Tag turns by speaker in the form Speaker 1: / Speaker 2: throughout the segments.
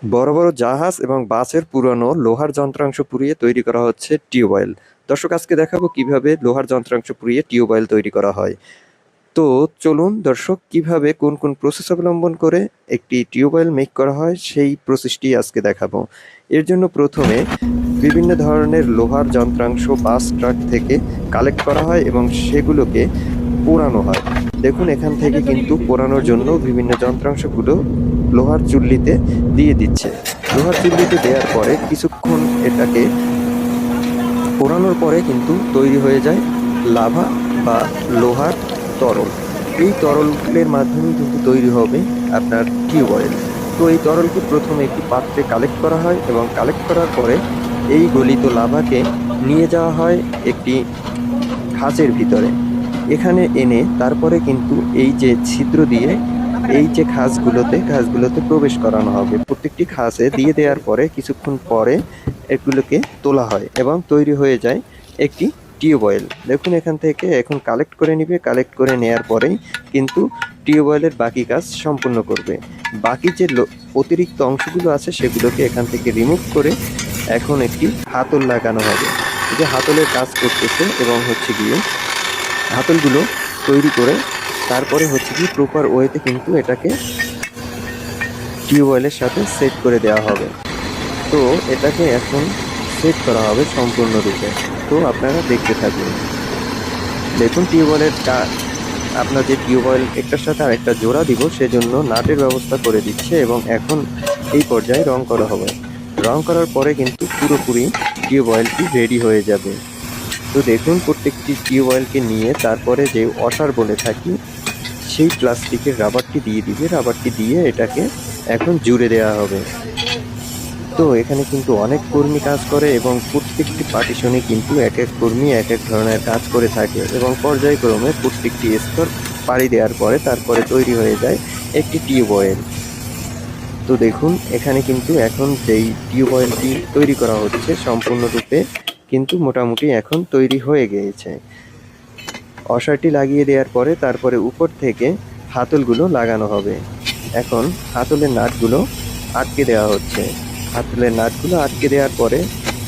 Speaker 1: বড় বড় জাহাজ এবং বাসের পুরানো লোহার যন্ত্রাংশ পুড়িয়ে তৈরি করা হচ্ছে টিউবওয়েল। দর্শক, আজকে দেখাবো কিভাবে লোহার যন্ত্রাংশ পুড়িয়ে টিউবওয়েল তৈরি করা হয়। তো চলুন দর্শক, কিভাবে কোন কোন প্রসেস অবলম্বন করে একটি টিউবওয়েল মেক করা হয় সেই প্রসেসটি আজকে দেখাবো। এর জন্য প্রথমে বিভিন্ন ধরনের লোহার যন্ত্রাংশ বাস ট্রাক থেকে কালেক্ট করা হয় এবং সেগুলোকে পোড়ানো হয়। দেখুন, এখান থেকে কিন্তু পোড়ানোর জন্য বিভিন্ন যন্ত্রাংশগুলো লোহার চুল্লিতে দিয়ে দিচ্ছে। লোহার চুল্লিতে দেওয়ার পরে কিছুক্ষণ এটাকে পোড়ানোর পরে কিন্তু তৈরি হয়ে যায় লাভা বা লোহার তরল। এই তরলের মাধ্যমে কিন্তু তৈরি হবে আপনার টিউবওয়েল। তো এই তরলকে প্রথমে একটি পাত্রে কালেক্ট করা হয় এবং কালেক্ট করার পরে এই গলিত লাভাকে নিয়ে যাওয়া হয় একটি খাঁচের ভিতরে। এখানে এনে তারপরে কিন্তু এই যে ছিদ্র দিয়ে এই যে খাঁজগুলোতে প্রবেশ করানো হবে। প্রত্যেকটি খাঁজে দিয়ে দেওয়ার পরে কিছুক্ষণ পরে এগুলোকে তোলা হয় এবং তৈরি হয়ে যায় একটি টিউবওয়েল। দেখুন, এখান থেকে এখন কালেক্ট করে নিবে। কালেক্ট করে নেয়ার পরেই কিন্তু টিউবওয়েলের বাকি কাজ সম্পূর্ণ করবে। বাকি যে অতিরিক্ত অংশগুলো আছে সেগুলোকে এখান থেকে রিমুভ করে এখন একটি হাতল লাগানো হবে। এই যে হাতলের কাজ করতেছে এবং হচ্ছে গিয়ে হাতলগুলো তৈরি করে তারপরে হচ্ছে কি প্রপার ওয়েতে কিন্তু এটাকে টিউবওয়েলের সাথে সেট করে দেওয়া হবে। তো এটাকে এখন সেট করা হবে সম্পূর্ণরূপে। তো আপনারা দেখতে থাকুন। দেখুন, আপনার যে টিউবওয়েল একটার সাথে আরেকটা জোড়া দিব সেজন্য নাটের ব্যবস্থা করে দিচ্ছে এবং এখন এই পর্যায়ে রং করা হবে। রং করার পরে কিন্তু পুরোপুরি টিউবওয়েলটি রেডি হয়ে যাবে। তো দেখুন, প্রত্যেকটি টিউবওয়েলকে নিয়ে তারপরে যে ওয়াশার বলে থাকি সেই প্লাস্টিকের রাবারটি দিয়ে দিবে। রাবারটি দিয়ে এটাকে এখন জুড়ে দেওয়া হবে। তো এখানে কিন্তু অনেক কর্মী কাজ করে এবং প্রত্যেকটি পার্টিশনে কিন্তু এক এক কর্মী এক এক ধরনের কাজ করে থাকে এবং পর্যায়ক্রমে প্রত্যেকটি স্তর পাড়ি দেওয়ার পরে তারপরে তৈরি হয়ে যায় একটি টিউবওয়েল। তো দেখুন, এখানে কিন্তু এখন যেই টিউবওয়েলটি তৈরি করা হচ্ছে সম্পূর্ণরূপে কিন্তু মোটামুটি এখন তৈরি হয়ে গিয়েছে। অসারটি লাগিয়ে দেওয়ার পরে তারপরে উপর থেকে হাতলগুলো লাগানো হবে। এখন হাতলের নাটগুলো আটকে দেওয়া হচ্ছে। হাতলের নাটগুলো আটকে দেওয়ার পরে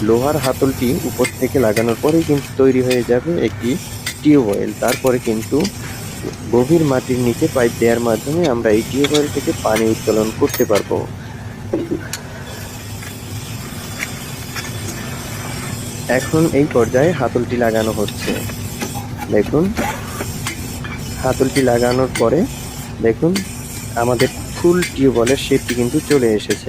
Speaker 1: লোহার হাতলটি উপর থেকে লাগানোর পরেই কিন্তু তৈরি হয়ে যাবে একটি টিউবওয়েল। তারপরে কিন্তু গভীর মাটির নিচে পাইপ দেওয়ার মাধ্যমে আমরা এই টিউবওয়েল থেকে পানি উত্তোলন করতে পারবো। এখন এই পর্যায়ে হাতলটি লাগানো হচ্ছে। দেখুন, হাতলটি লাগানোর পরে দেখুন আমাদের ফুল টিউবওয়েলের শেপটি কিন্তু চলে এসেছে।